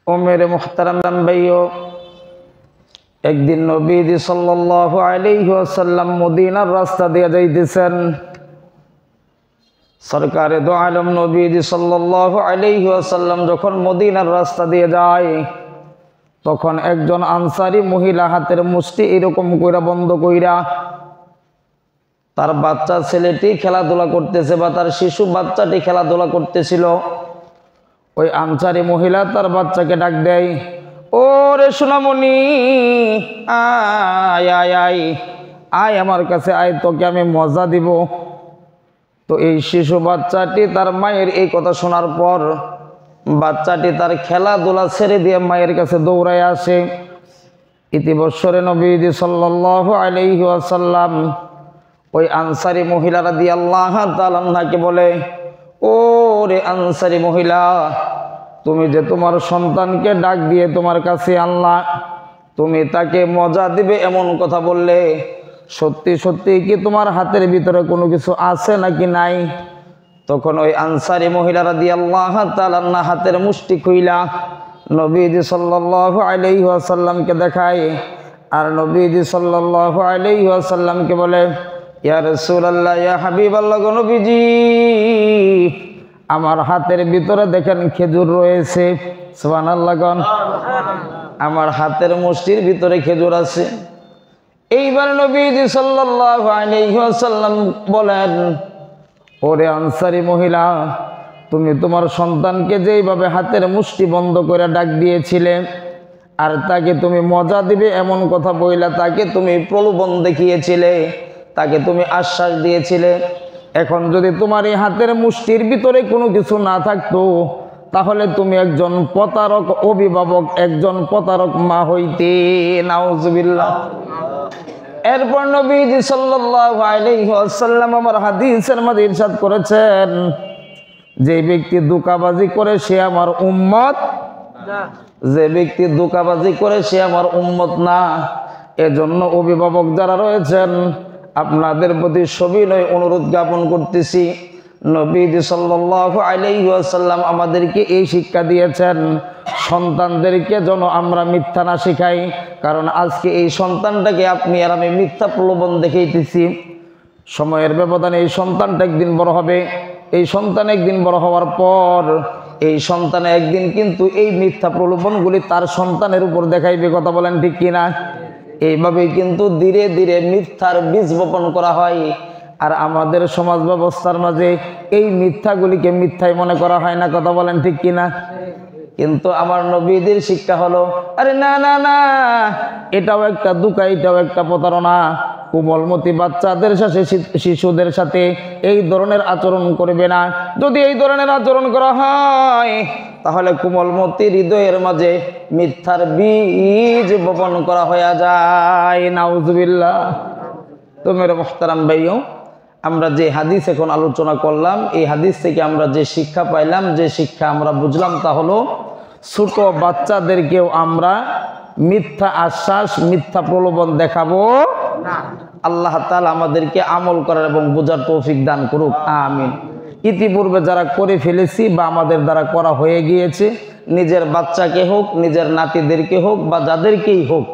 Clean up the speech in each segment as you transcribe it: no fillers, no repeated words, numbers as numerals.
ও মেরে মুহতারাম ভাইও, একদিন নবীজি সাল্লাল্লাহু আলাইহি ওয়াসাল্লাম মদিনার রাস্তা দিয়ে যাইতেছেন। সরকারে দো আলম নবীজি সাল্লাল্লাহু আলাইহি ওয়াসাল্লাম যখন মদিনার রাস্তা দিয়ে যায়, তখন একজন আনসারী মহিলা হাতের মুষ্টি এরকম কইরা বন্ধ কইরা তার বাচ্চা ছেলেটি খেলাধুলা করতেছে বা তার শিশু বাচ্চাটি খেলাধুলা করতেছিল। ওই আনসারী মহিলা তার বাচ্চাকে ডাক দেয়, ও রে সোনামণি, আয় আয় আয় আয় আমার কাছে আয়, তোকে আমি মজা দিব। তো এই শিশু বাচ্চাটি তার মায়ের এই কথা শোনার পর বাচ্চাটি তার খেলাধুলা ছেড়ে দিয়ে মায়ের কাছে দৌড়ায় আসে। ইতিবৎসরে নবীজি সাল্লাল্লাহু আলাইহি ওয়াসাল্লাম ওই আনসারী মহিলা রাদিয়াল্লাহু তাআলা আনহাকে বলে, ও রে আনসারী মহিলা, তুমি যে তোমার সন্তানকে ডাক দিয়ে তোমার কাছে আনলা, তুমি তাকে মজা দিবে এমন কথা বললে, সত্যি সত্যি কি তোমার হাতের ভিতরে কোনো কিছু আছে নাকি নাই? তখন ওই আনসারী মহিলা রাদিয়াল্লাহু তাআলা আনহা হাতের মুষ্টি খুইলা নবীজি সাল্লাল্লাহু আলাইহি ওয়াসাল্লামকে দেখায়, আর নবীজি সাল্লাল্লাহু আলাইহি ওয়াসাল্লামকে বলে, ইয়া রাসূলুল্লাহ, ইয়া হাবিবাল্লাহ, গো নবীজি, আমার হাতের ভিতরে দেখেন খেজুর রয়েছে। সুবহানাল্লাহ, আমার হাতের মুষ্টির ভিতরে খেজুর আছে। এইবার নবীজি সাল্লাল্লাহু আলাইহি ওয়াসাল্লাম বলেন, ওরে আনসারী মহিলা, তুমি তোমার সন্তানকে যেইভাবে হাতের মুষ্টি বন্ধ করে ডাক দিয়েছিলে, আর তাকে তুমি মজা দিবে এমন কথা বইলা তাকে তুমি প্রলোভন দেখিয়েছিলে, তাকে তুমি আশ্বাস দিয়েছিলে, এখন যদি তোমার এই হাতের মুষ্টির ভিতরে কোনো কিছু না থাকতো, তাহলে তুমি একজন প্রতারক অভিভাবক, একজন প্রতারক মা হইতে। নাউজুবিল্লাহ। এরপর নবীজি সাল্লাল্লাহু আলাইহি ওয়াসাল্লাম আমার হাদিসের মধ্যে ইরশাদ করেছেন, যে ব্যক্তি ধোঁকাবাজি করে সে আমার উম্মত না, যে ব্যক্তি ধোঁকাবাজি করে সে আমার উম্মত না। এজন্য অভিভাবক যারা রয়েছেন, আপনাদের প্রতি সবিনয় অনুরোধ জ্ঞাপন করতেছি, নবীজি সাল্লাল্লাহু আলাইহি ওয়াসাল্লাম আমাদেরকে এই শিক্ষা দিয়েছেন, সন্তানদেরকে যেন আমরা মিথ্যা না শিখাই। কারণ আজকে এই সন্তানটাকে আপনি আর আমি মিথ্যা প্রলোভন দেখাইতেছি। সময়ের ব্যবধানে এই সন্তানটা একদিন বড় হবে, এই সন্তান একদিন বড় হওয়ার পর এই সন্তান একদিন কিন্তু এই মিথ্যা প্রলোভনগুলি তার সন্তানের উপর দেখাইবে। কথা বলেন ঠিক কিনা? এইভাবেই কিন্তু ধীরে ধীরে মিথ্যার বীজ বপন করা হয়। আর আমাদের সমাজ ব্যবস্থার মাঝে এই মিথ্যাগুলিকে মিথ্যাই মনে করা হয় না। কথা বলেন ঠিক কিনা? কিন্তু আমার নবীদের শিক্ষা হলো, আরে না না না, এটাও একটা ধোঁকা, এটাও একটা প্রতারণা। কোমলমতি বাচ্চাদের সাথে, শিশুদের সাথে এই ধরনের আচরণ করবে না। যদি এই ধরনের আচরণ করা হয়, তাহলে কোমলমতি হৃদয়ের মাঝে মিথ্যার বীজ বপন করা হয়ে যায়। নাউজুবিল্লাহ। তো মেরে মুহতারাম ভাইও, আমরা যে হাদিস এখন আলোচনা করলাম, এই হাদিস থেকে আমরা যে শিক্ষা পাইলাম, যে শিক্ষা আমরা বুঝলাম, তা হলো ছোট বাচ্চাদেরকেও আমরা মিথ্যা আশ্বাস, মিথ্যা প্রলোভন দেখাবো না। আল্লাহ তাআলা আমাদেরকে আমল করার এবং বোঝার তৌফিক দান করুক, আমিন। ইতিপূর্বে যারা করে ফেলেছি বা আমাদের দ্বারা করা হয়ে গিয়েছে, নিজের বাচ্চাকে হোক, নিজের নাতিদেরকে হোক বা যাদেরকেই হোক,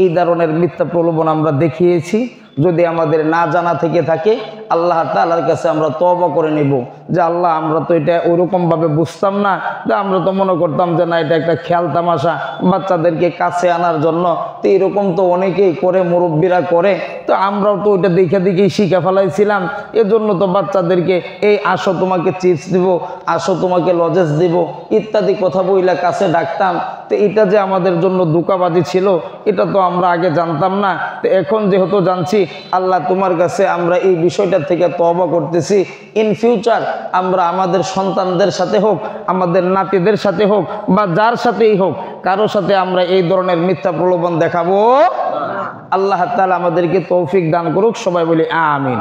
এই ধরনের মিথ্যা প্রলোভন আমরা দেখিয়েছি। যদি আমাদের না জানা থেকে থাকে, আল্লাহ তাআলার কাছে আমরা তওবা করে নিব যে আল্লাহ, আমরা তো এটা ওইরকমভাবে বুঝতাম না, যে আমরা তো মনে করতাম যে না, এটা একটা খেয়াল তামাশা বাচ্চাদেরকে কাছে আনার জন্য। তো এরকম তো অনেকেই করে, মুরব্বীরা করে, তো আমরাও তো ওইটা দেখে দেখেই শিখে ফেলাইছিলাম। এজন্য তো বাচ্চাদেরকে এই আসো তোমাকে চিপস দিব, আসো তোমাকে লজেস দিব ইত্যাদি কথা বইলা কাছে ডাকতাম। তো এটা যে আমাদের জন্য ধোঁকাবাজি ছিল, এটা তো আমরা আগে জানতাম না। তো এখন যেহেতু জানছি, আল্লাহ তোমার কাছে আমরা এই বিষয়টা থেকে তওবা করতেছি। ইন ফিউচার আমরা আমাদের সন্তানদের সাথে হোক, আমাদের নাতিদের সাথে হোক বা যার সাথেই হোক, কারো সাথে আমরা এই ধরনের মিথ্যা প্রলোভন দেখাবো। আল্লাহ তাআলা আমাদেরকে তৌফিক দান করুক। সবাই বলি আমিন।